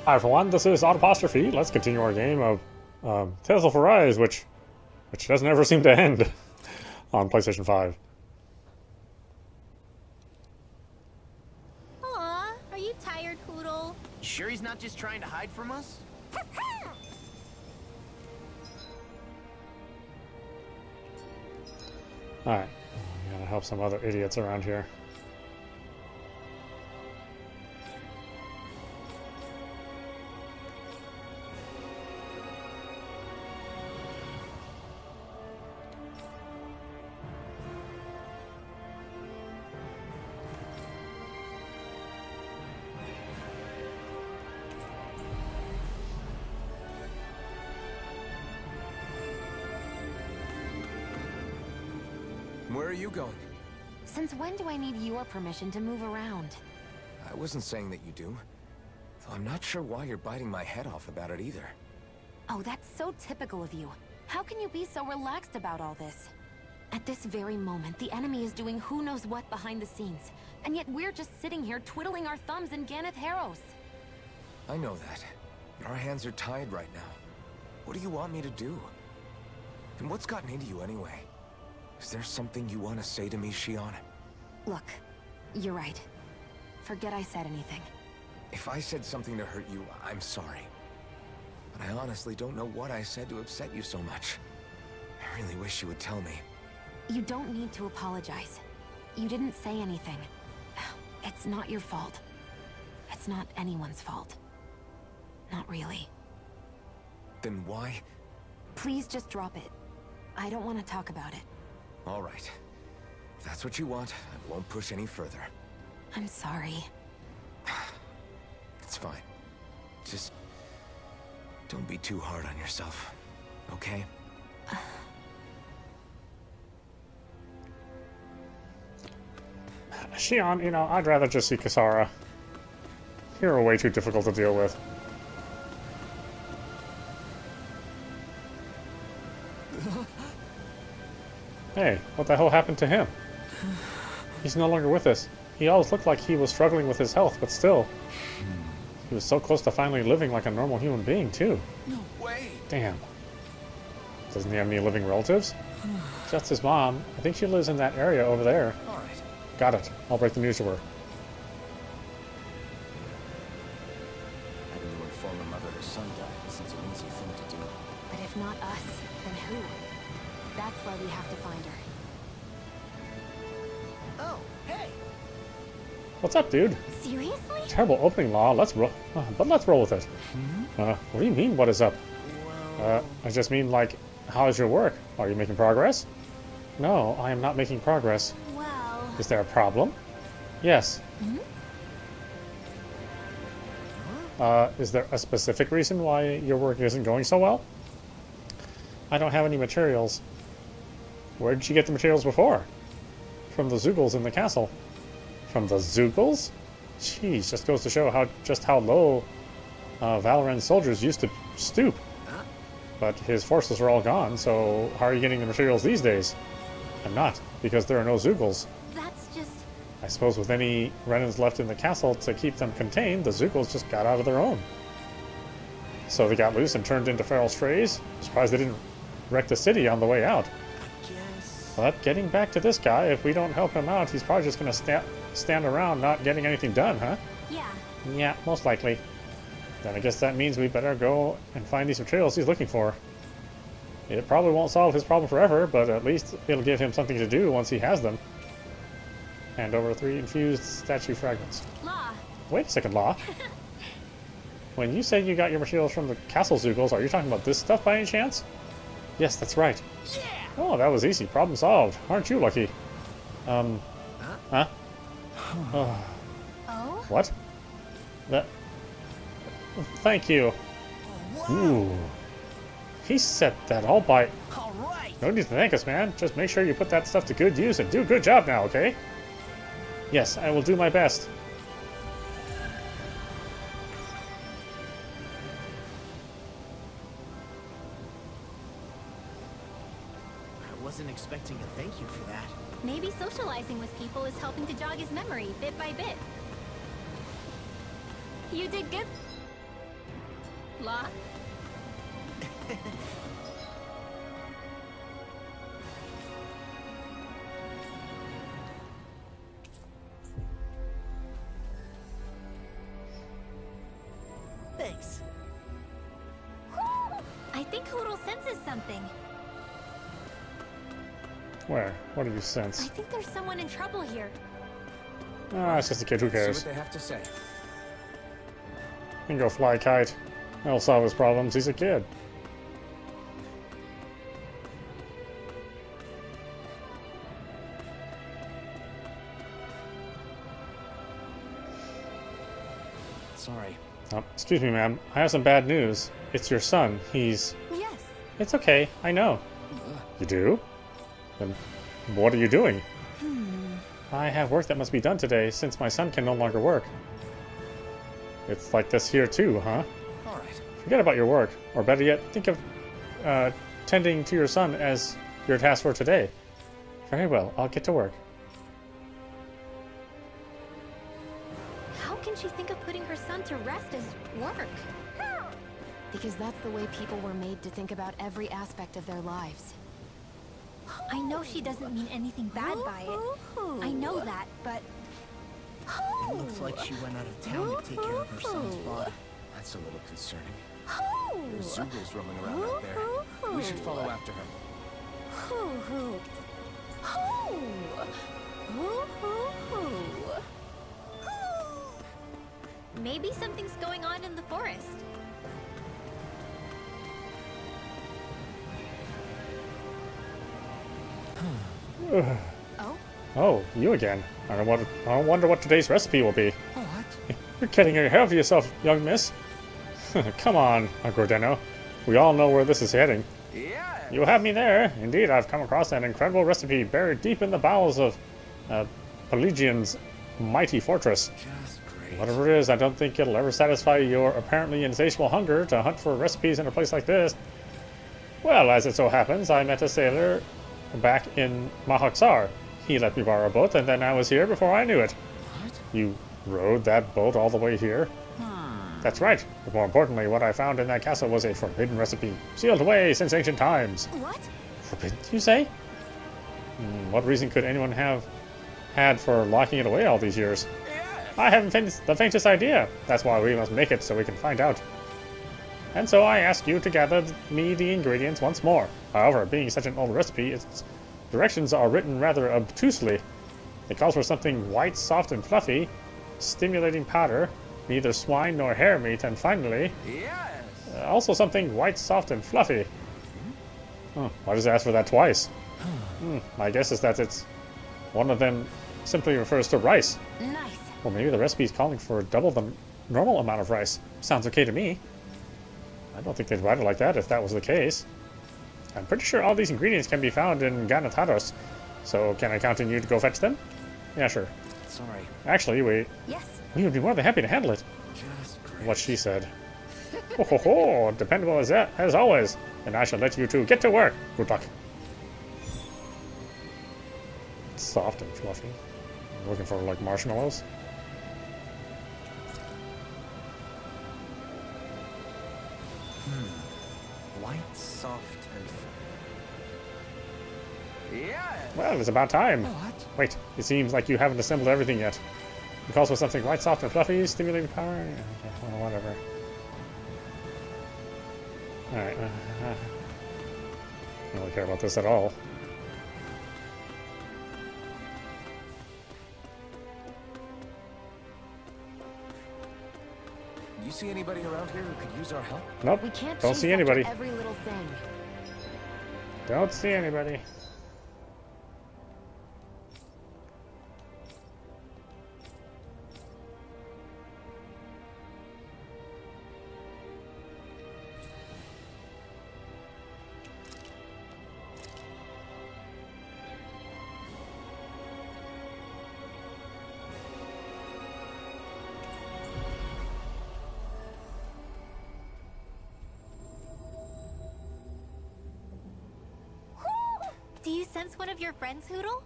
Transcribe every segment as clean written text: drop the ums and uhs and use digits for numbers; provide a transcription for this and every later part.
Hi everyone, this is audap. Let's continue our game of Tales of Arise, which doesn't ever seem to end on PlayStation 5. Aw, are you tired, Poodle? You sure he's not just trying to hide from us? Alright, we gotta help some other idiots around here. Where are you going? Since when do I need your permission to move around? I wasn't saying that you do. Though I'm not sure why you're biting my head off about it either. Oh, that's so typical of you. How can you be so relaxed about all this? At this very moment, the enemy is doing who knows what behind the scenes. And yet we're just sitting here twiddling our thumbs in Ganeth Harros. I know that. But our hands are tied right now. What do you want me to do? And what's gotten into you anyway? Is there something you want to say to me, Shion? Look, you're right. Forget I said anything. If I said something to hurt you, I'm sorry. But I honestly don't know what I said to upset you so much. I really wish you would tell me. You don't need to apologize. You didn't say anything. It's not your fault. It's not anyone's fault. Not really. Then why? Please just drop it. I don't want to talk about it. All right. If that's what you want, I won't push any further. I'm sorry. It's fine. Just don't be too hard on yourself, okay? Shion, you know, I'd rather just see Kasara. You're way too difficult to deal with. Hey, what the hell happened to him? He's no longer with us. He always looked like he was struggling with his health, but still. He was so close to finally living like a normal human being, too. No way! Damn. Doesn't he have any living relatives? Just his mom. I think she lives in that area over there. All right. Got it. I'll break the news to her. Having to inform a mother her son died isn't an easy thing to do. But if not us, then who? That's why we have to find her. Oh, hey! What's up, dude? Seriously? Terrible opening, Law. Let's roll. But let's roll with it. What do you mean, what is up? Well... I just mean, like, how is your work? Are you making progress? No, I am not making progress. Well... Is there a problem? Yes. Is there a specific reason why your work isn't going so well? I don't have any materials. Where did you get the materials before? From the Zeugles in the castle. From the Zeugles? Jeez, just goes to show how low Valoran's soldiers used to stoop. But his forces are all gone, so how are you getting the materials these days? I'm not, because there are no Zeugles. That's just... I suppose with any Renans left in the castle to keep them contained, the Zeugles just got out of their own. So they got loose and turned into feral strays. Surprised they didn't wreck the city on the way out. Guess... But getting back to this guy, if we don't help him out, he's probably just going to stand around not getting anything done, huh? Yeah. Yeah, most likely. Then I guess that means we better go and find these materials he's looking for. It probably won't solve his problem forever, but at least it'll give him something to do once he has them. Hand over 3 infused statue fragments. Law. Wait a second, Law. When you say you got your materials from the castle Zeugles, are you talking about this stuff by any chance? Yes, that's right. Yeah! Oh, that was easy. Problem solved. Aren't you lucky? Huh? Oh. Oh? What? That... Thank you. Ooh. He said that all by... All right! No need to thank us, man. Just make sure you put that stuff to good use and do a good job now, okay? Yes, I will do my best. I wasn't expecting a thank you for that. Maybe socializing with people is helping to jog his memory bit by bit. You did good. blah. Thanks. I think Hoodle senses something. Where? What do you I sense? think there's someone in trouble here. Ah, it's just a kid. Who See cares? what they have to say. He can go fly a kite. That'll solve his problems. He's a kid. Sorry. Oh, excuse me, ma'am. I have some bad news. It's your son. He's... Yes. It's okay. I know. You do? Then what are you doing? I have work that must be done today since my son can no longer work. It's like this here too, huh? All right. Forget about your work. Or better yet, think of tending to your son as your task for today. Very well. I'll get to work. How can she think of putting her son to rest as work? Because that's the way people were made to think about every aspect of their lives. I know she doesn't mean anything bad by it. I know that, but It looks like she went out of town to take care of her son's body. That's a little concerning. There's Zugals roaming around out there. We should follow after her. maybe something's going on in the forest. Oh? Oh, you again. I wonder what today's recipe will be. What? You're getting ahead of yourself, young miss. Come on, Gordeno. We all know where this is heading. Yeah. You have me there. Indeed, I've come across an incredible recipe buried deep in the bowels of Pelagian's mighty fortress. Just great. Whatever it is, I don't think it'll ever satisfy your apparently insatiable hunger to hunt for recipes in a place like this. Well, as it so happens, I met a sailor back in Mahaksar. He let me borrow a boat, and then I was here before I knew it. What? You rowed that boat all the way here? That's right. But more importantly, what I found in that castle was a forbidden recipe, sealed away since ancient times. What? Forbidden, you say? What reason could anyone have had for locking it away all these years? I haven't the faintest idea. That's why we must make it so we can find out. And so I ask you to gather me the ingredients once more. However, being such an old recipe, its directions are written rather obtusely. It calls for something white, soft, and fluffy, stimulating powder, neither swine nor hare meat, and finally, Yes. also something white, soft, and fluffy. Why does it ask for that twice? My guess is that it's one of them simply refers to rice. Nice. Or maybe the recipe is calling for double the normal amount of rice. Sounds okay to me. I don't think they'd write it like that if that was the case. I'm pretty sure all these ingredients can be found in Ganataros. So can I count on you to go fetch them? Yeah, sure. Sorry. Actually, we Yes. would be more than happy to handle it. Just great. What she said. Ho ho ho! Dependable as always. And I shall let you two get to work. Good luck. It's soft and fluffy. I'm looking for like marshmallows. White, soft, and... Yes. Well, it's about time. What? Wait, it seems like you haven't assembled everything yet. It calls for something white, soft, and fluffy, stimulating power. Yeah, okay, well, whatever. Alright. I don't really care about this at all. You see anybody around here who could use our help? Nope. We can't Don't chase see after anybody. every little thing. Don't see anybody. Do you sense one of your friends, Hoodle?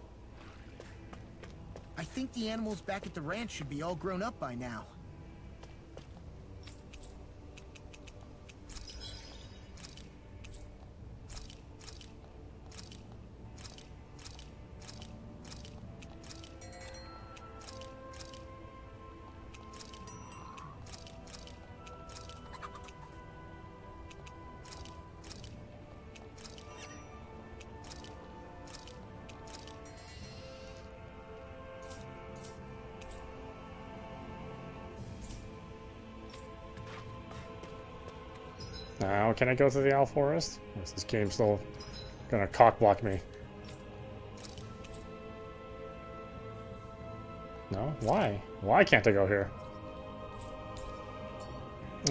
I think the animals back at the ranch should be all grown up by now. Now, can I go to the Owl Forest? Or is this game still gonna cock block me? No? Why? Why can't I go here?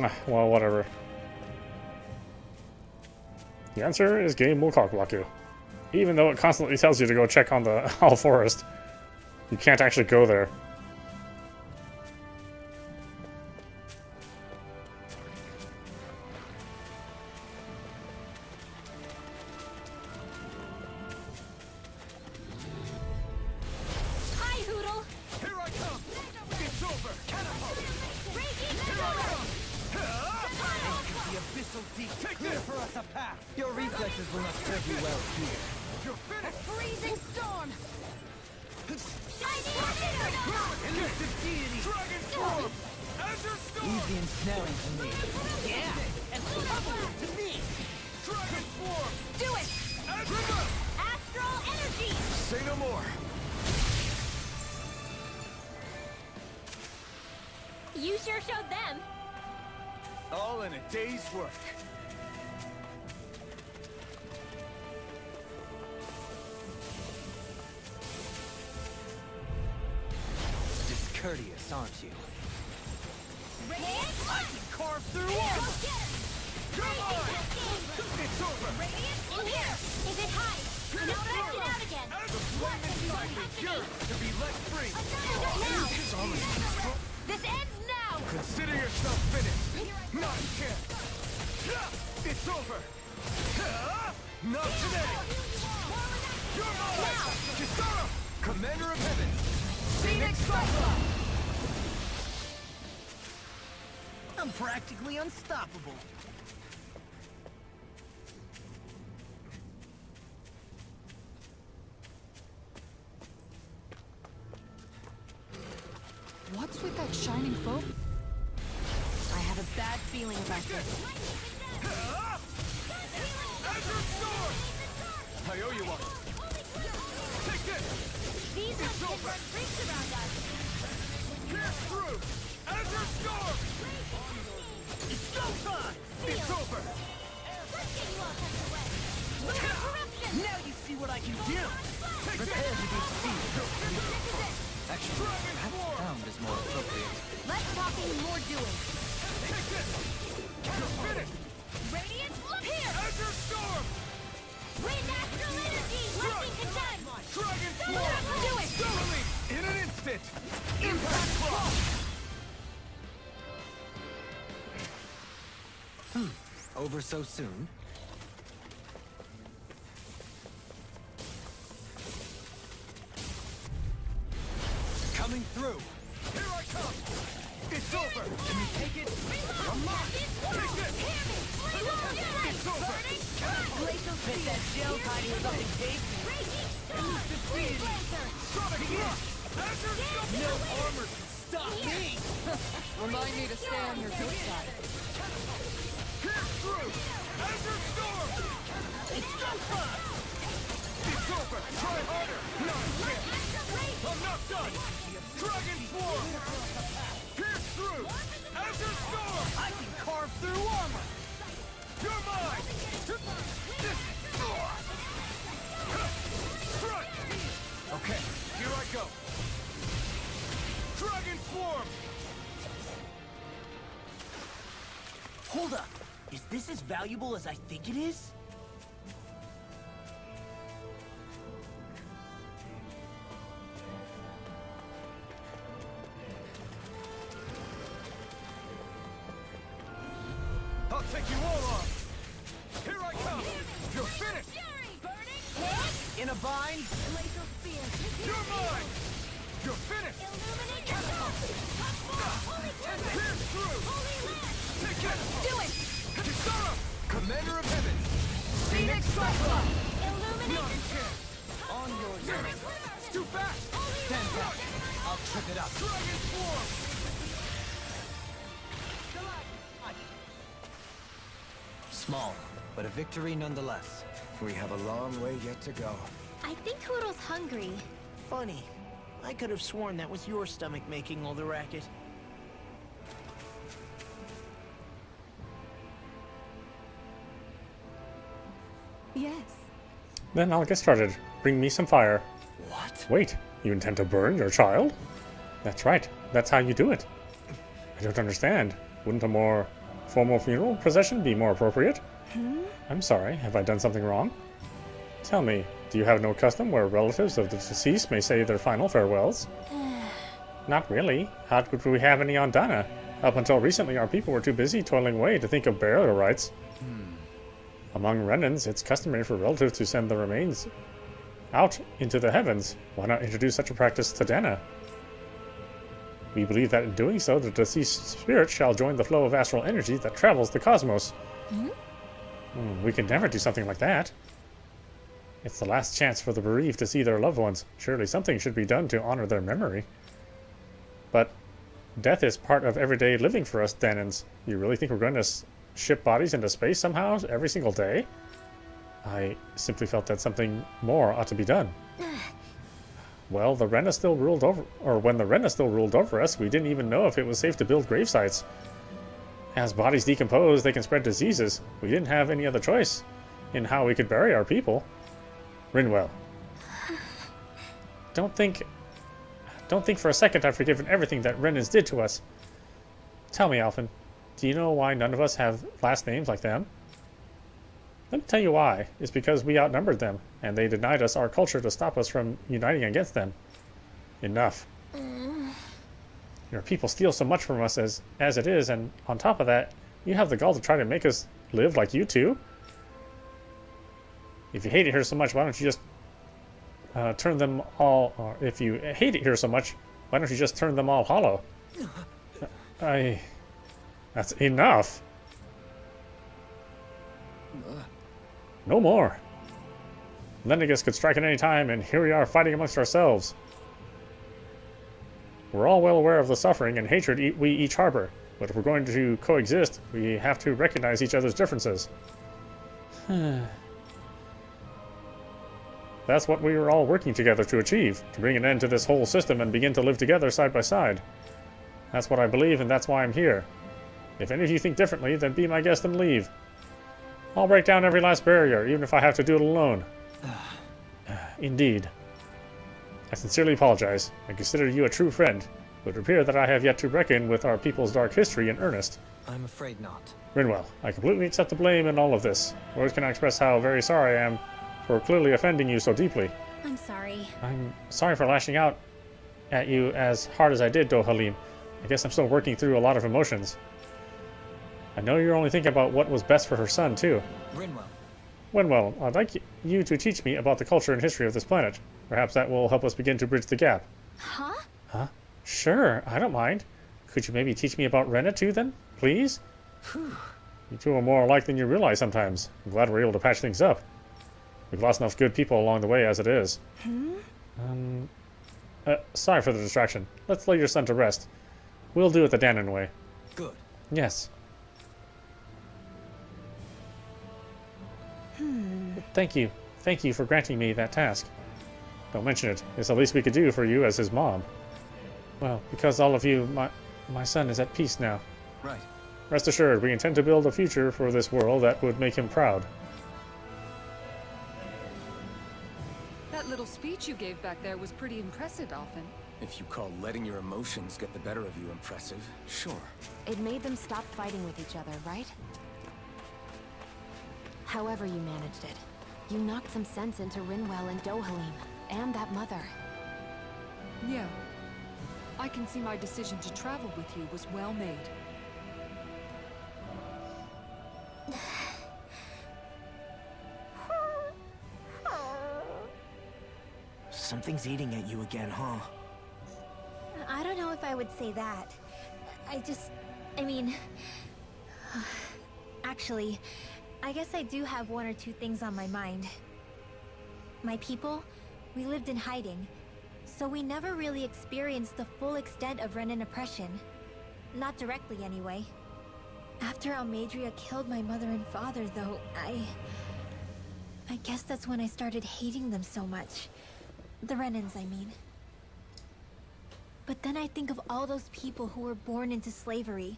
Ah, well, whatever. The answer is game will cock block you. Even though it constantly tells you to go check on the Owl Forest, you can't actually go there. Hi, Hoodle. Here I come! It's over! Catapult! The abyssal deep. Take this for us a path. Your reflexes will not serve you well here. You're finished! Freezing storm. Elusive deity. Dragon form! Azure storm! Leave the ensnaring to me. Yeah, and trouble to me. Dragon form! Do it. Azure! Astral energy. Say no more! You sure showed them. All in a day's work. Discourteous, aren't you? Radiant. Carve through Here, armor. go get it. Come on! It's over! Radiant. In here. Is it high? Now back it out again. The flame inside me yearns to be let free! Now. This ends now. Consider yourself finished! Not a chance! It's over! Not today! You're mine! Kisara! Commander of Heaven! Phoenix Cyclops. I'm practically unstoppable. What's with that shining foam? I have a bad feeling about this. Azure Storm! I owe you one! Take this! These ones can run rings around us. Pierce through! Azure Storm! It's go time! It's over! Let's get you all tucked away. Lunar corruption. Now you see what I can do. Take Prepare this! to be seen. This is it. Actually, Dragon perhaps form! sound is more appropriate. Less talking, more doing. Take this! You're finished! Radiant, look here. Azure Storm! Wind astral energy. Lightning condemned. Dragon Do Form! it. Thoroughly! In an instant! Impact Block! Over so soon? Coming through. Here I come! It's over! Can you take it? I'm not! Take this! It's over! Glacial Take that gel hiding something tasty. Sonic Rush! Azure Storm! No armor can stop me. Remind me to stay on your good side. Pierce through! Azure Storm! It's go time. It's over! Try harder! Not a chance! I'm not done! Dragon Form! Pierce through! Azure Storm! I can carve through armor. You're mine! Front! Okay, here I go! Dragon Form! Hold up. Is this as valuable as I think it is? I'll take you all on! Here I come! You're finished! In a bind? Glacial spear. You're mine! You're finished! Illuminate yourself. Holy Pierce through! Holy land. Take it! Do it. Kisara! Commander of Heaven! Phoenix Cyclops! Illuminate Not a yourself. chance! On your Damn it! It's too fast! Stand back. I'll trip it up. Dragon Form! Small, but a victory nonetheless. We have a long way yet to go. I think Hoodle's hungry. Funny. I could have sworn that was your stomach making all the racket. Yes. Then I'll get started. Bring me some fire. What? Wait, you intend to burn your child? That's right. That's how you do it. I don't understand. Wouldn't a more formal funeral procession be more appropriate? I'm sorry. Have I done something wrong? Tell me, do you have no custom where relatives of the deceased may say their final farewells? Not really. How could we have any on Dana? Up until recently, our people were too busy toiling away to think of burial rites. Among Renans, it's customary for relatives to send the remains out into the heavens. Why not introduce such a practice to Dana? We believe that in doing so, the deceased spirit shall join the flow of astral energy that travels the cosmos. We could never do something like that. It's the last chance for the bereaved to see their loved ones. Surely something should be done to honor their memory. But death is part of everyday living for us Danans. You really think we're going to ship bodies into space somehow every single day? I simply felt that something more ought to be done. Well, the Rena still ruled over, or when the Rena still ruled over us, we didn't even know if it was safe to build grave sites. As bodies decompose, they can spread diseases. We didn't have any other choice in how we could bury our people. Rinwell. Don't think for a second I've forgiven everything that Renans did to us. Tell me, Alphen, do you know why none of us have last names like them? Let me tell you why. It's because we outnumbered them, and they denied us our culture to stop us from uniting against them. Enough. Your people steal so much from us as it is, and on top of that, you have the gall to try to make us live like you two? If you hate it here so much, why don't you just turn them all... Or if you hate it here so much, why don't you just turn them all hollow? That's enough. No more. Lendigus could strike at any time, and here we are fighting amongst ourselves. We're all well aware of the suffering and hatred we each harbor, but if we're going to coexist, we have to recognize each other's differences. That's what we were all working together to achieve, to bring an end to this whole system and begin to live together side by side. That's what I believe, and that's why I'm here. If any of you think differently, then be my guest and leave. I'll break down every last barrier, even if I have to do it alone. Indeed. I sincerely apologize. I consider you a true friend. It would appear that I have yet to reckon with our people's dark history in earnest. I'm afraid not. Rinwell, I completely accept the blame in all of this. Words cannot express how very sorry I am for clearly offending you so deeply. I'm sorry. I'm sorry for lashing out at you as hard as I did, Dohalim. I guess I'm still working through a lot of emotions. I know you're only thinking about what was best for her son, too. Rinwell. Winwell, I'd like you to teach me about the culture and history of this planet. Perhaps that will help us begin to bridge the gap. Huh? Huh? Sure, I don't mind. Could you maybe teach me about Rena, too, then? Please? You two are more alike than you realize sometimes. I'm glad we're able to patch things up. We've lost enough good people along the way as it is. Sorry for the distraction. Let's lay your son to rest. We'll do it the Danon way. Good. Yes. Thank you. Thank you for granting me that task. Don't mention it. It's the least we could do for you as his mom. Well, because all of you, my son is at peace now. Right. Rest assured, we intend to build a future for this world that would make him proud. That little speech you gave back there was pretty impressive, Alphen. If you call letting your emotions get the better of you impressive, sure. It made them stop fighting with each other, right? However you managed it, you knocked some sense into Rinwell and Dohalim, and that mother. Yeah. I can see my decision to travel with you was well made. Something's eating at you again, huh? I don't know if I would say that. I mean... Actually, I guess I do have one or two things on my mind. My people, we lived in hiding, so we never really experienced the full extent of Renan oppression. Not directly, anyway. After Almadria killed my mother and father, though, I guess that's when I started hating them so much. The Renans, I mean. But then I think of all those people who were born into slavery.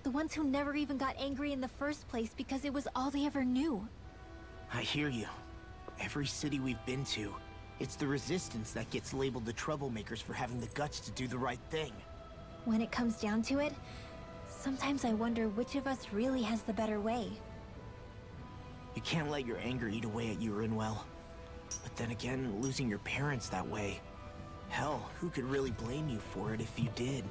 The ones who never even got angry in the first place because it was all they ever knew. I hear you. Every city we've been to, it's the resistance that gets labeled the troublemakers for having the guts to do the right thing. When it comes down to it, sometimes I wonder which of us really has the better way. You can't let your anger eat away at you, Rinwell. But then again, losing your parents that way... Hell, who could really blame you for it if you did?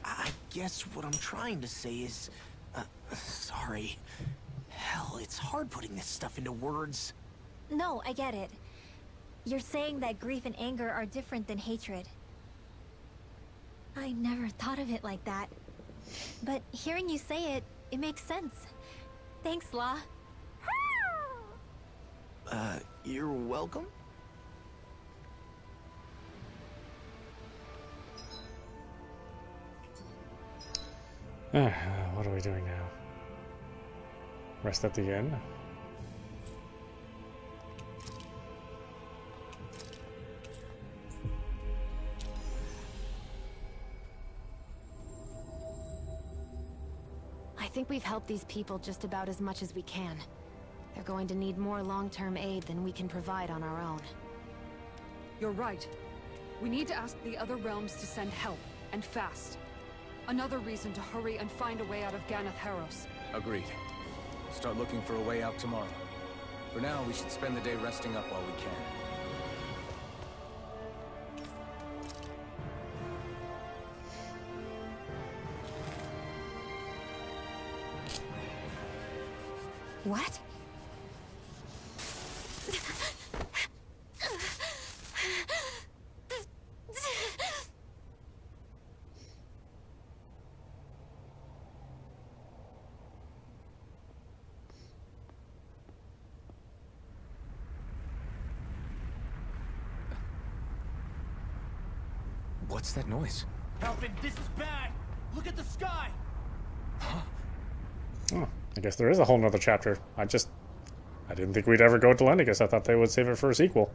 I guess what I'm trying to say is... sorry. Hell, it's hard putting this stuff into words. No, I get it. You're saying that grief and anger are different than hatred. I never thought of it like that. But hearing you say it, it makes sense. Thanks, La. You're welcome? What are we doing now? Rest at the inn? I think we've helped these people just about as much as we can. They're going to need more long-term aid than we can provide on our own. You're right. We need to ask the other realms to send help, and fast. Another reason to hurry and find a way out of Ganath Haros. Agreed. Start looking for a way out tomorrow. For now, we should spend the day resting up while we can. What? What's that noise? Alvin, this is bad! Look at the sky! Oh, I guess there is a whole nother chapter. I didn't think we'd ever go to Lennigus. I thought they would save it for a sequel.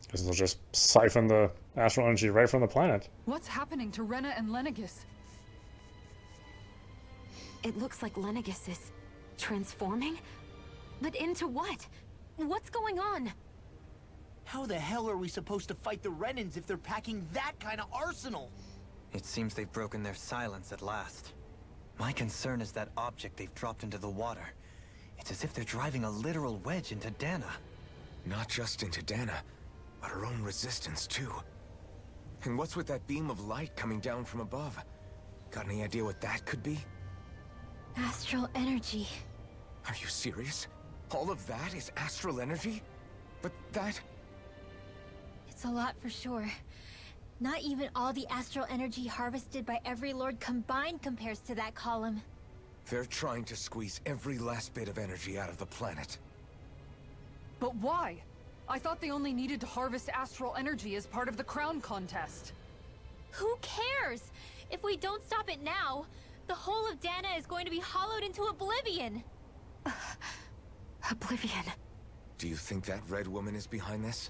Because they'll just siphon the astral energy right from the planet. What's happening to Rena and Lennigus? It looks like Lennigus is transforming? But into what? What's going on? How the hell are we supposed to fight the Renans if they're packing that kind of arsenal? It seems they've broken their silence at last. My concern is that object they've dropped into the water. It's as if they're driving a literal wedge into Dana. Not just into Dana, but our own resistance, too. And what's with that beam of light coming down from above? Got any idea what that could be? Astral energy. Are you serious? All of that is astral energy? But that... It's a lot for sure. Not even all the astral energy harvested by every lord combined compares to that column. They're trying to squeeze every last bit of energy out of the planet. But why? I thought they only needed to harvest astral energy as part of the crown contest. Who cares? If we don't stop it now, the whole of Dana is going to be hollowed into oblivion. Oblivion. Do you think that red woman is behind this?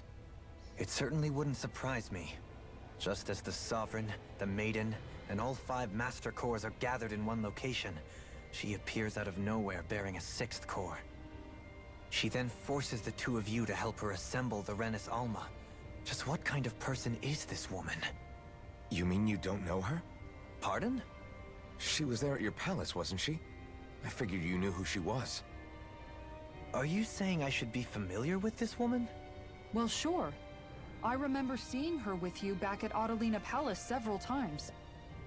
It certainly wouldn't surprise me. Just as the Sovereign, the Maiden, and all 5 Master Cores are gathered in one location, She appears out of nowhere bearing a 6th core. She then forces the two of you to help her assemble the Renis Alma. Just what kind of person is this woman? You mean you don't know her? Pardon? She was there at your palace, wasn't she? I figured you knew who she was. Are you saying I should be familiar with this woman? Well, sure. I remember seeing her with you back at Audalina Palace several times.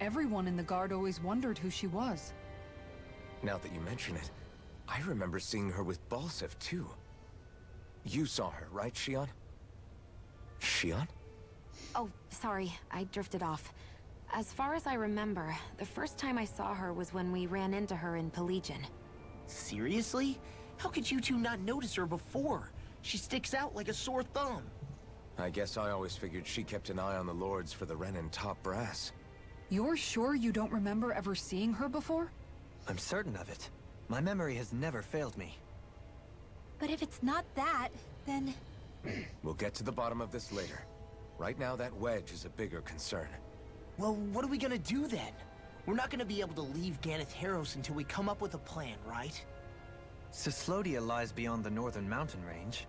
Everyone in the guard always wondered who she was. Now that you mention it, I remember seeing her with Balsef too. You saw her, right, Shion? Shion? Oh, sorry, I drifted off. As far as I remember, the first time I saw her was when we ran into her in Pelegion. Seriously? How could you two not notice her before? She sticks out like a sore thumb. I guess I always figured she kept an eye on the lords for the Renin top brass. You're sure you don't remember ever seeing her before? I'm certain of it. My memory has never failed me. But if it's not that, then... We'll get to the bottom of this later. Right now, that wedge is a bigger concern. Well, what are we gonna do then? We're not gonna be able to leave Ganatheros until we come up with a plan, right? Cislodia lies beyond the northern mountain range.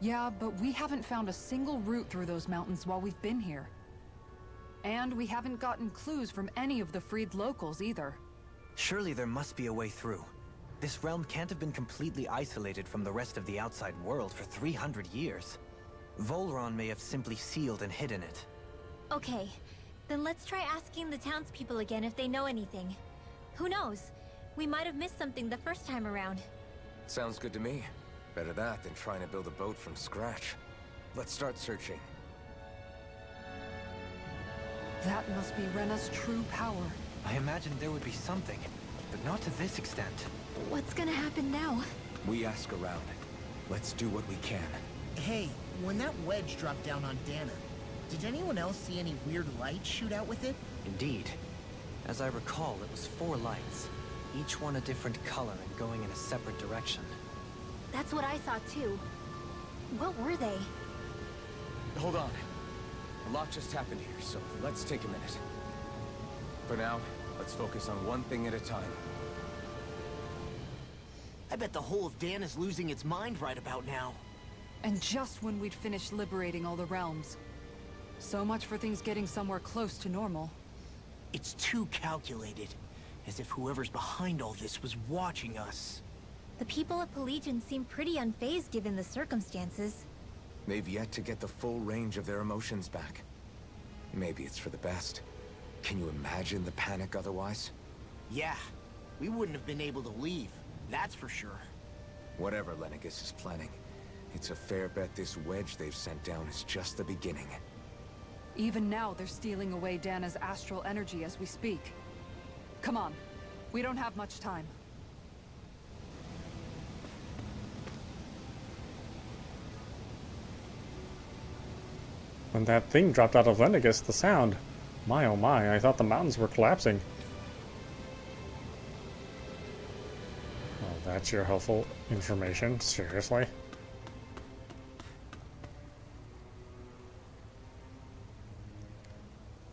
Yeah, but we haven't found a single route through those mountains while we've been here. And we haven't gotten clues from any of the freed locals either. Surely there must be a way through. This realm can't have been completely isolated from the rest of the outside world for 300 years. Volron may have simply sealed and hidden it. Okay, then let's try asking the townspeople again if they know anything. Who knows? We might have missed something the first time around. Sounds good to me. Better that than trying to build a boat from scratch. Let's start searching. That must be Rena's true power. I imagined there would be something, but not to this extent. What's gonna happen now? We ask around. Let's do what we can. Hey, when that wedge dropped down on Dana, did anyone else see any weird lights shoot out with it? Indeed. As I recall, it was 4 lights, each one a different color and going in a separate direction. That's what I saw too. What were they? Hold on. A lot just happened here, so let's take a minute. For now, let's focus on one thing at a time. I bet the whole of Dana's losing its mind right about now. And just when we'd finished liberating all the realms. So much for things getting somewhere close to normal. It's too calculated. As if whoever's behind all this was watching us. The people of Pelegion seem pretty unfazed given the circumstances. They've yet to get the full range of their emotions back. Maybe it's for the best. Can you imagine the panic otherwise? Yeah, we wouldn't have been able to leave, that's for sure. Whatever Lennigus is planning, it's a fair bet this wedge they've sent down is just the beginning. Even now, they're stealing away Dana's astral energy as we speak. Come on, we don't have much time. When that thing dropped out of Lennigus, the sound. My oh my, I thought the mountains were collapsing. Oh, that's your helpful information? Seriously?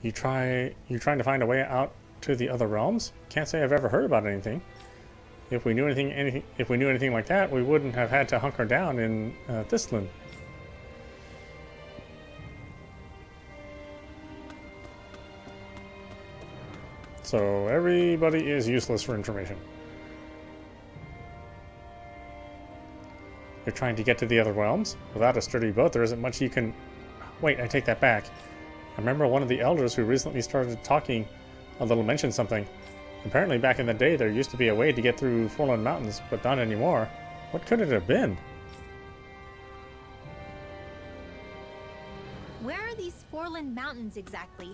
You trying to find a way out to the other realms? Can't say I've ever heard about anything. If we knew anything like that, we wouldn't have had to hunker down in Thistlin. So everybody is useless for information. You're trying to get to the other realms? Without a sturdy boat, there isn't much you can... Wait, I take that back. I remember one of the elders who recently started talking a little mentioned something. Apparently back in the day there used to be a way to get through Fallen Mountains, but not anymore. What could it have been? Where are these Forland Mountains exactly?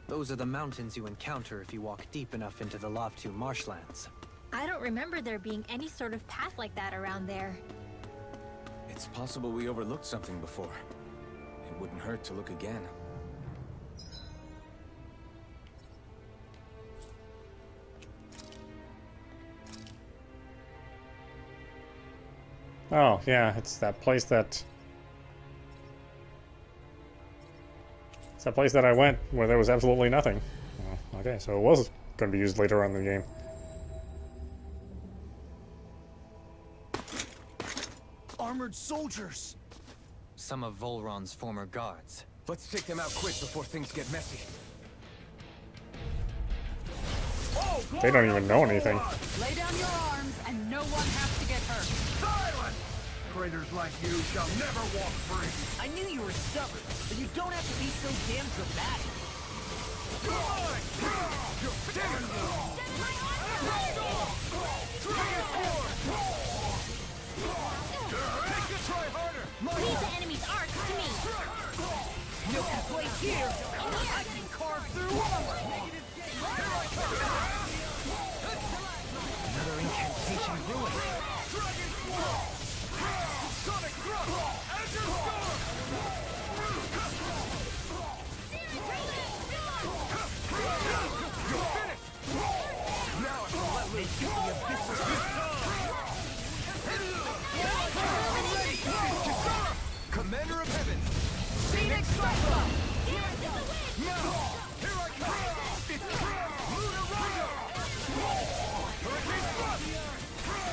Those are the mountains you encounter if you walk deep enough into the Lavtu marshlands. I don't remember there being any sort of path like that around there. It's possible we overlooked something before. It wouldn't hurt to look again. Oh, yeah, it's that place that... It's that place that I went where there was absolutely nothing. Oh, okay, so it was going to be used later on in the game. armored soldiers. Some of Volron's former guards. Let's take them out quick before things get messy. They don't even know anything. Lay down your arms, and no one has to get hurt. Silence! Traitors like you shall never walk free. I knew you were stubborn, but you don't have to be so damn dramatic. Leave the enemy's arcs to me. No place here. I can carve through armor. Another incantation ruined. Sonic thrust. Azure storm. Now I can let loose the abyssal. Commander of Heaven! Phoenix Cyclone! Now! Here I come! Lunar Rider! Hurricane Thrust!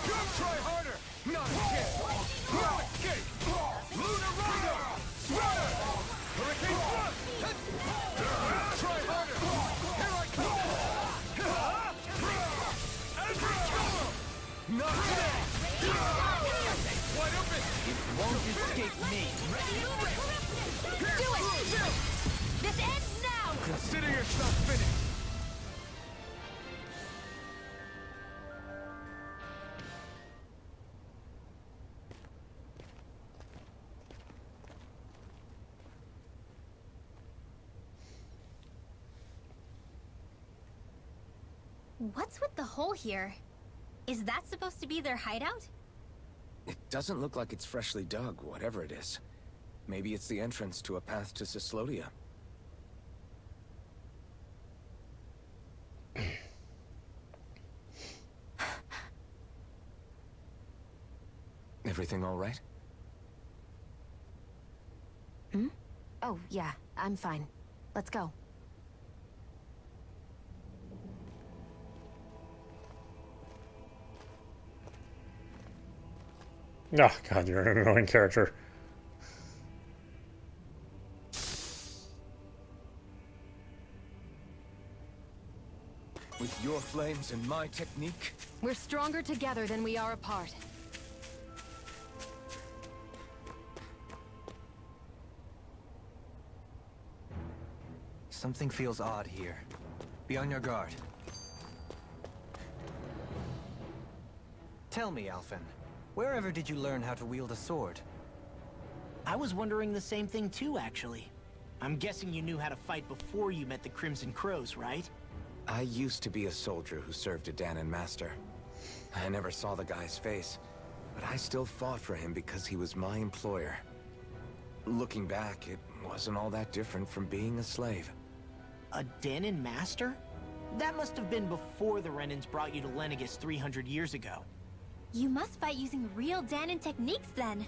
Don't try harder! Not again! No escape! Lunar Rider! Sweater! Hurricane Thrust! Try harder! Here I come! Not today! Wide open! It won't escape me! Do it! This ends now! Consider yourself finished! What's with the hole here? Is that supposed to be their hideout? It doesn't look like it's freshly dug, whatever it is. Maybe it's the entrance to a path to Cyslodia. Everything all right? Hmm? Oh, yeah, I'm fine. Let's go. Oh, God, you're an annoying character. With your flames and my technique? We're stronger together than we are apart. Something feels odd here. Be on your guard. Tell me, Alphen, wherever did you learn how to wield a sword? I was wondering the same thing too, actually. I'm guessing you knew how to fight before you met the Crimson Crows, right? I used to be a soldier who served a Danon master. I never saw the guy's face, but I still fought for him because he was my employer. Looking back, it wasn't all that different from being a slave. A Danon master? That must have been before the Renans brought you to Lenegis 300 years ago. You must fight using real Danon techniques then.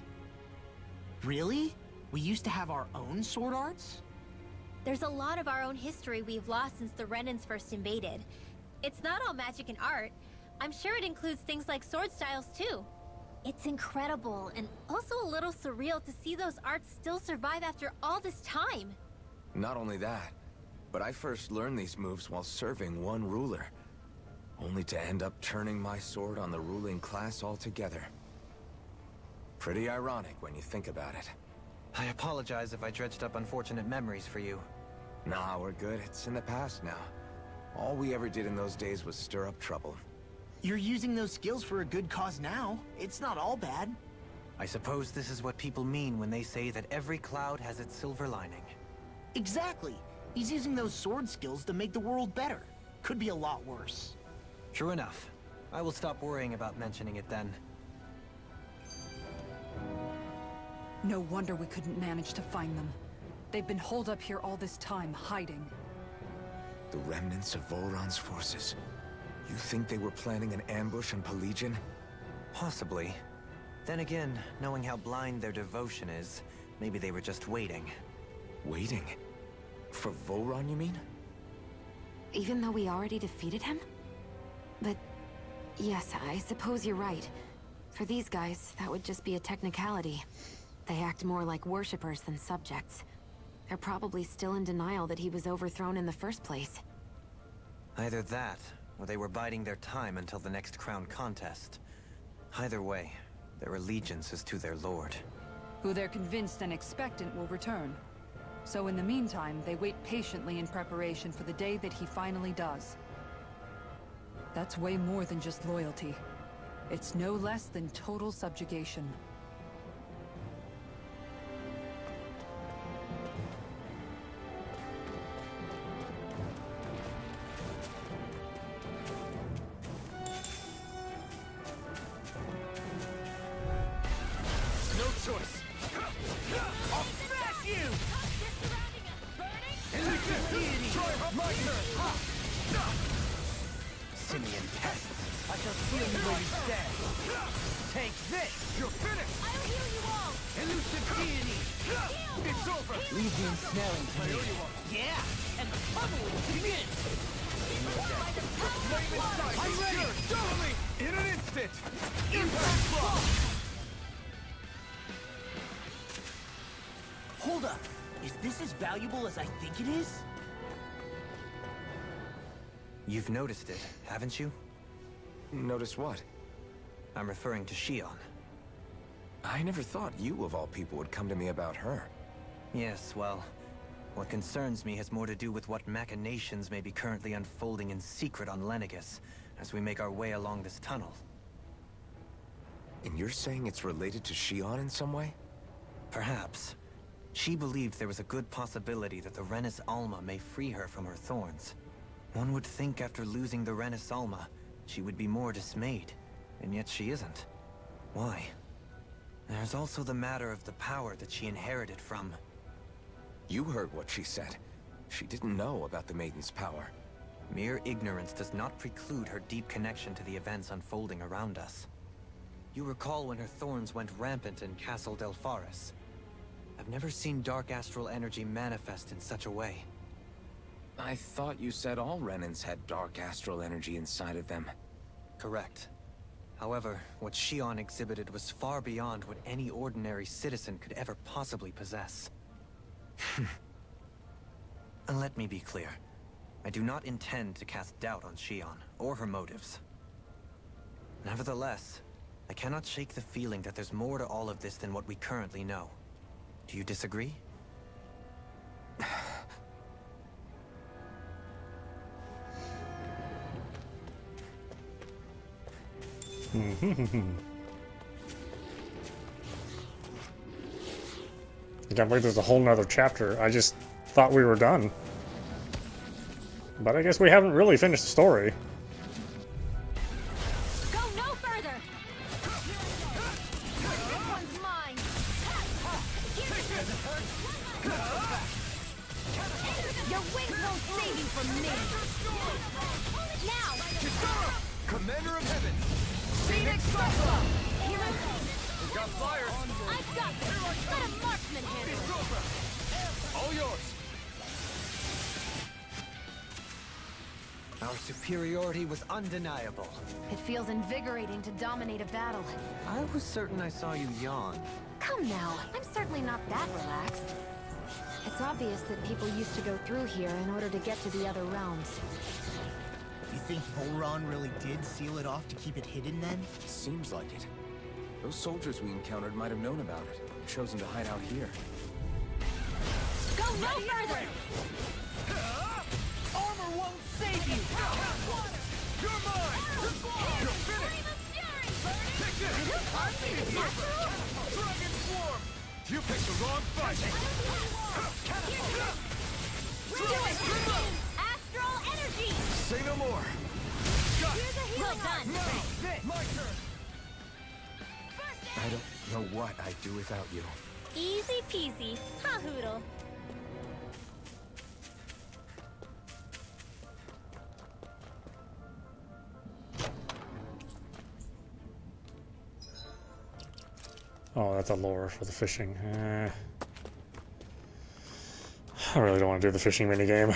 Really? We used to have our own sword arts? There's a lot of our own history we've lost since the Renans first invaded. It's not all magic and art. I'm sure it includes things like sword styles too. It's incredible and also a little surreal to see those arts still survive after all this time. Not only that, but I first learned these moves while serving one ruler, only to end up turning my sword on the ruling class altogether. Pretty ironic when you think about it. I apologize if I dredged up unfortunate memories for you. Nah, we're good. It's in the past now. All we ever did in those days was stir up trouble. You're using those skills for a good cause now. It's not all bad. I suppose this is what people mean when they say that every cloud has its silver lining. Exactly. He's using those sword skills to make the world better. Could be a lot worse. True enough. I will stop worrying about mentioning it then. No wonder we couldn't manage to find them. They've been holed up here all this time, hiding. The remnants of Volron's forces. You think they were planning an ambush on Pelegion? Possibly. Then again, knowing how blind their devotion is, maybe they were just waiting. Waiting? For Volron, you mean? Even though we already defeated him? But yes, I suppose you're right. For these guys, that would just be a technicality. They act more like worshippers than subjects. They're probably still in denial that he was overthrown in the first place. Either that, or they were biding their time until the next crown contest. Either way, their allegiance is to their lord. Who they're convinced and expectant will return. So in the meantime, they wait patiently in preparation for the day that he finally does. That's way more than just loyalty. It's no less than total subjugation. No choice. I'll smash you! My turn! Simian pests. I shall steal you where you stand. Take this! You're finished! I'll heal you all! Elusive deity! It's over! Leave the ensnaring to me. Yeah! And the pummeling begins! Flame inside! I'm ready! Totally! In an instant! Impact block! Hold up. Is this as valuable as I think it is? You've noticed it, haven't you? Notice what? I'm referring to Shion. I never thought you, of all people, would come to me about her. Yes, well, what concerns me has more to do with what machinations may be currently unfolding in secret on Lenegus, as we make our way along this tunnel. And you're saying it's related to Shion in some way? Perhaps. She believed there was a good possibility that the Renis Alma may free her from her thorns. One would think after losing the Renis Alma, she would be more dismayed, and yet she isn't. Why? There's also the matter of the power that she inherited from... You heard what she said. She didn't know about the Maiden's power. Mere ignorance does not preclude her deep connection to the events unfolding around us. You recall when her thorns went rampant in Castle Delpharis. I've never seen dark astral energy manifest in such a way. I thought you said all Renans had dark astral energy inside of them. Correct. However, what Shion exhibited was far beyond what any ordinary citizen could ever possibly possess. And let me be clear. I do not intend to cast doubt on Shion, or her motives. Nevertheless, I cannot shake the feeling that there's more to all of this than what we currently know. Do you disagree? I can't believe there's a whole nother chapter. I just thought we were done. But I guess we haven't really finished the story. Go no further! This one's mine! Your wings won't save you from me! Now! Commander of Heaven! Phoenix Cyclone! We got fire! I've got this! Let a marksman handle it! All yours! Our superiority was undeniable. It feels invigorating to dominate a battle. I was certain I saw you yawn. Come now, I'm certainly not that relaxed. It's obvious that people used to go through here in order to get to the other realms. You think Volron really did seal it off to keep it hidden then? Seems like it. Those soldiers we encountered might have known about it, chosen to hide out here. Go no further! Armor won't save you! You're mine! You're finished! Take this! Dragon Swarm! You picked the wrong fight! Astral energy! Say no more! Well done! My turn! I don't know what I'd do without you. Easy peasy. Ha hoodle. Oh, that's a lure for the fishing. I really don't want to do the fishing minigame.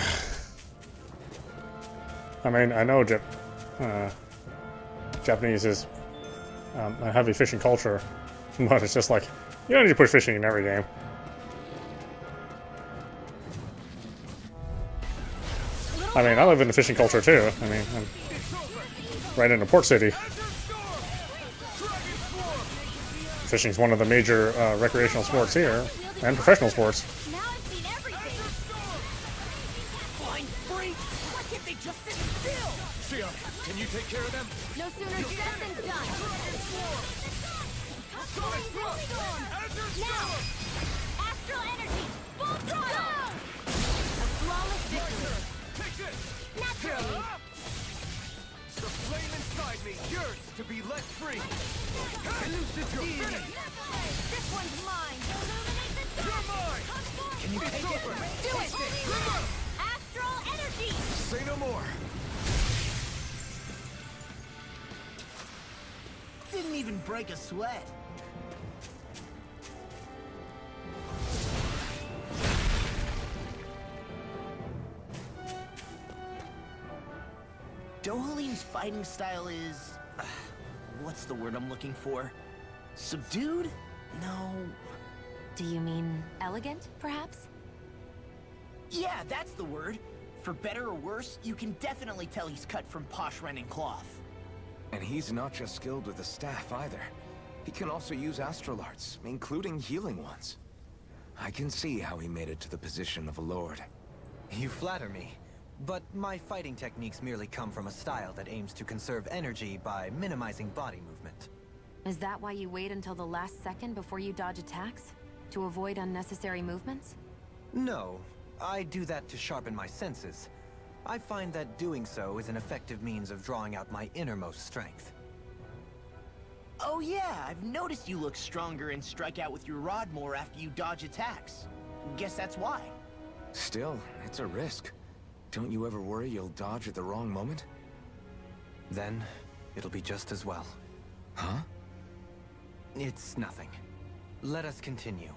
I mean, I know Japanese is a heavy fishing culture, but it's just like, you don't need to push fishing in every game. I mean, I live in a fishing culture too. I mean, I'm right in a port city. Fishing's one of the major recreational sports here, and professional sports. Now I've seen everything. Flying freaks! Why can't they just sit still? Sion, can you take care of them? No sooner said than done. Now! Astral energy! Full throttle! A flawless victory. Take this! Naturally. The flame inside me yearns to be let free. Elusive your finish! This one's mine. Illuminate the dark. You're mine! Can you take it? Do it! Astral energy! Say no more. Didn't even break a sweat. Dohalim's fighting style is... what's the word I'm looking for? Subdued? No... Do you mean elegant, perhaps? Yeah, that's the word. For better or worse, you can definitely tell he's cut from posh Renin cloth. And he's not just skilled with the staff either. He can also use astral arts, including healing ones. I can see how he made it to the position of a lord. You flatter me. But my fighting techniques merely come from a style that aims to conserve energy by minimizing body movement. Is that why you wait until the last second before you dodge attacks? To avoid unnecessary movements? No, I do that to sharpen my senses. I find that doing so is an effective means of drawing out my innermost strength. Oh yeah, I've noticed you look stronger and strike out with your rod more after you dodge attacks. Guess that's why. Still, it's a risk. Don't you ever worry you'll dodge at the wrong moment? Then, it'll be just as well. Huh? It's nothing. Let us continue.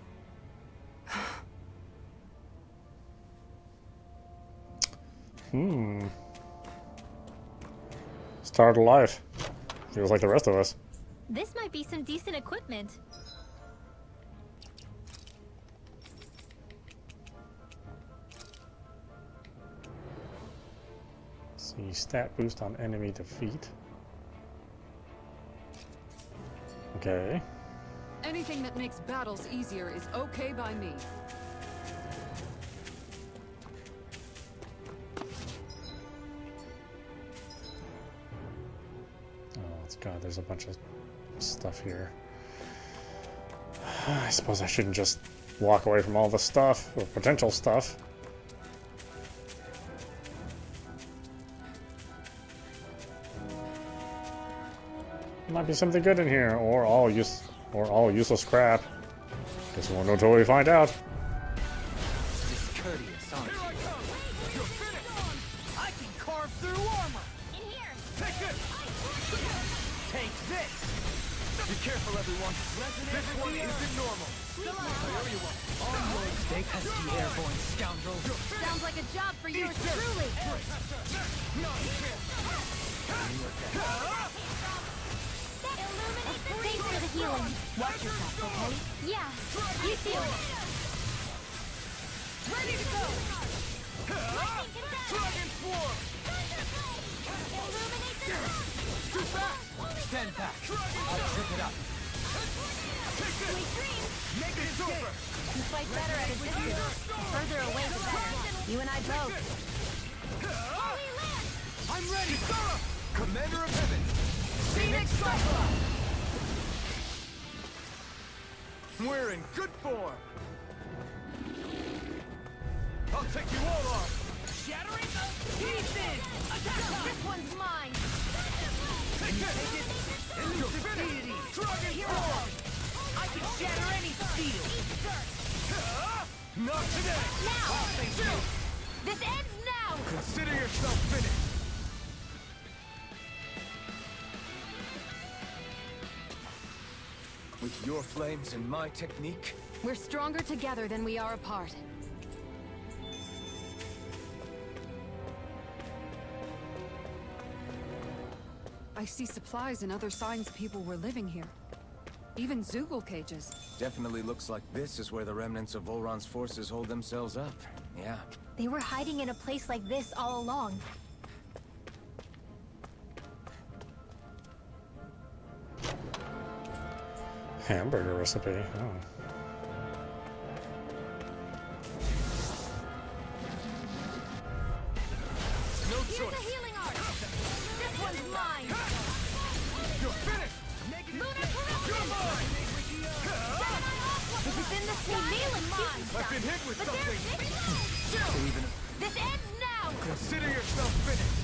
Start of life. Feels like the rest of us. This might be some decent equipment. See, stat boost on enemy defeat. Okay. Anything that makes battles easier is okay by me. Oh, it's God, there's a bunch of stuff here. I suppose I shouldn't just walk away from all the stuff, or potential stuff. Might be something good in here, or all useless crap. Guess we won't know until we find out. Discourteous, aren't Here you? I come! You're finished! I can carve through armor! In here. Take this! Take this! Be careful, everyone! This one isn't normal! Stay pesky, airborne scoundrel. Sounds like a job for yours truly. Thanks for the healing. Watch yourself, okay? Yeah, you too. Ready to go! Dragon Swarm! Illuminate the Too fast! Stand back. I'll trip it up. Take this! sweet dreams. Make it over! You fight better at a distance. The further away, the better. You and I both. I'm ready! Sora! Commander of Heaven! Phoenix Cyclops! We're in good form! I'll take you all on! Shattering the pieces. This one's mine. Take it! Elusive deity! Dragon Swarm! I can shatter any steel! Not today! Now. This ends now. Consider yourself finished! With your flames and my technique, We're stronger together than we are apart. I see supplies and other signs people were living here. Even Zoogle cages. Definitely looks like this is where the remnants of Volron's forces hold themselves up. Yeah. They were hiding in a place like this all along. Hamburger recipe. Oh. No Here's choice. a healing art! This one's mine! You're finished. Lunar corruption! You're mine. This is in the same melee mine! I've been hit with But something. there's this ends now! Consider yourself finished.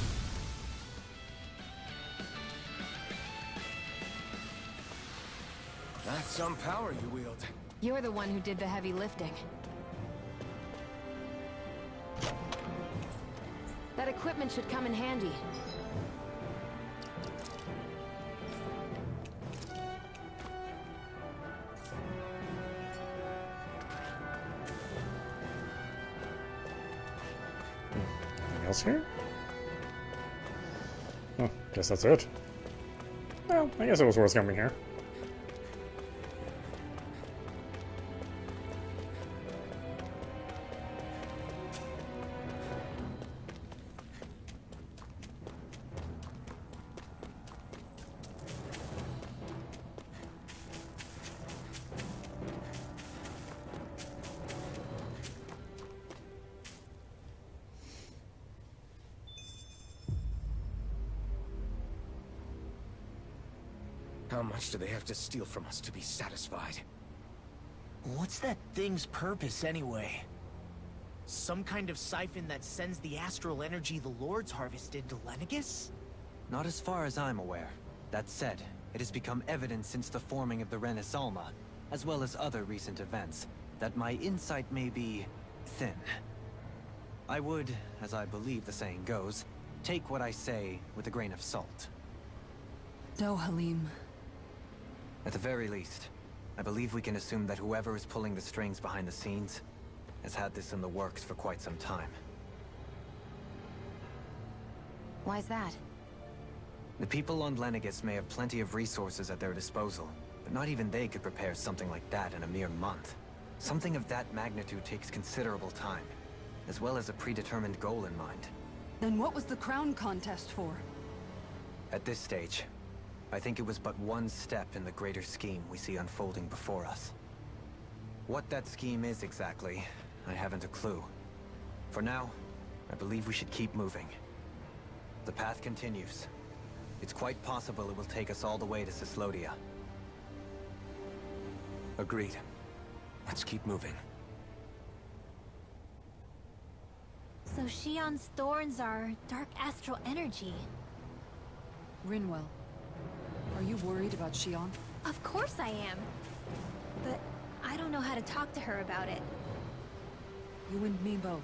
That's some power you wield. You're the one who did the heavy lifting. That equipment should come in handy. Anything else here? Oh, guess that's it. Well, I guess it was worth coming here. How much do they have to steal from us to be satisfied? What's that thing's purpose, anyway? Some kind of siphon that sends the astral energy the Lords harvested to Lenegus? Not as far as I'm aware. That said, it has become evident since the forming of the Renis Alma, as well as other recent events, that my insight may be thin. I would, as I believe the saying goes, take what I say with a grain of salt. Dohalim. At the very least, I believe we can assume that whoever is pulling the strings behind the scenes has had this in the works for quite some time. Why's that? The people on Lenegus may have plenty of resources at their disposal, but not even they could prepare something like that in a mere month. Something of that magnitude takes considerable time, as well as a predetermined goal in mind. Then what was the crown contest for? At this stage, I think it was but one step in the greater scheme we see unfolding before us. What that scheme is exactly, I haven't a clue. For now, I believe we should keep moving. The path continues. It's quite possible it will take us all the way to Cislodia. Agreed. Let's keep moving. So Shion's thorns are dark astral energy. Rinwell. Are you worried about Shion? Of course I am. But I don't know how to talk to her about it. You and me both.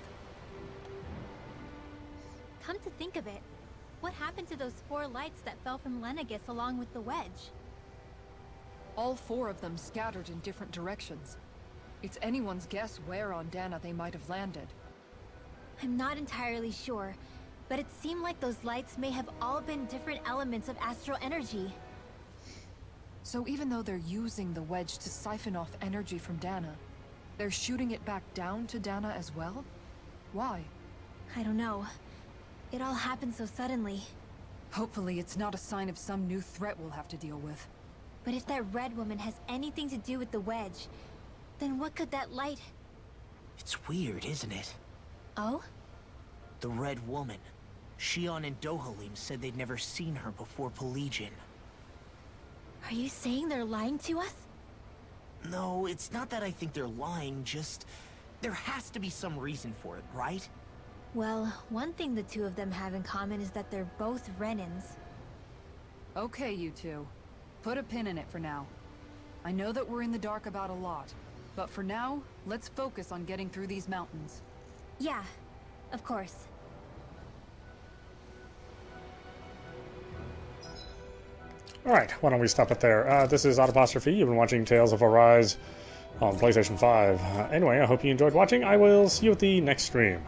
Come to think of it, what happened to those 4 lights that fell from Lenegus along with the wedge? All 4 of them scattered in different directions. It's anyone's guess where on Dana they might have landed. I'm not entirely sure, but it seemed like those lights may have all been different elements of astral energy. So even though they're using the wedge to siphon off energy from Dana, they're shooting it back down to Dana as well? Why? I don't know. It all happened so suddenly. Hopefully it's not a sign of some new threat we'll have to deal with. But if that red woman has anything to do with the wedge, then what could that light... It's weird, isn't it? Oh? The Red Woman. Shion and Dohalim said they'd never seen her before Pelagian. Are you saying they're lying to us? No, it's not that I think they're lying, just... there has to be some reason for it, right? Well, one thing the 2 of them have in common is that they're both Renins. Okay, you 2. Put a pin in it for now. I know that we're in the dark about a lot, but for now, let's focus on getting through these mountains. Yeah, of course. Alright, why don't we stop it there? This is Audapostrophe. You've been watching Tales of Arise on PlayStation 5. Anyway, I hope you enjoyed watching. I will see you at the next stream.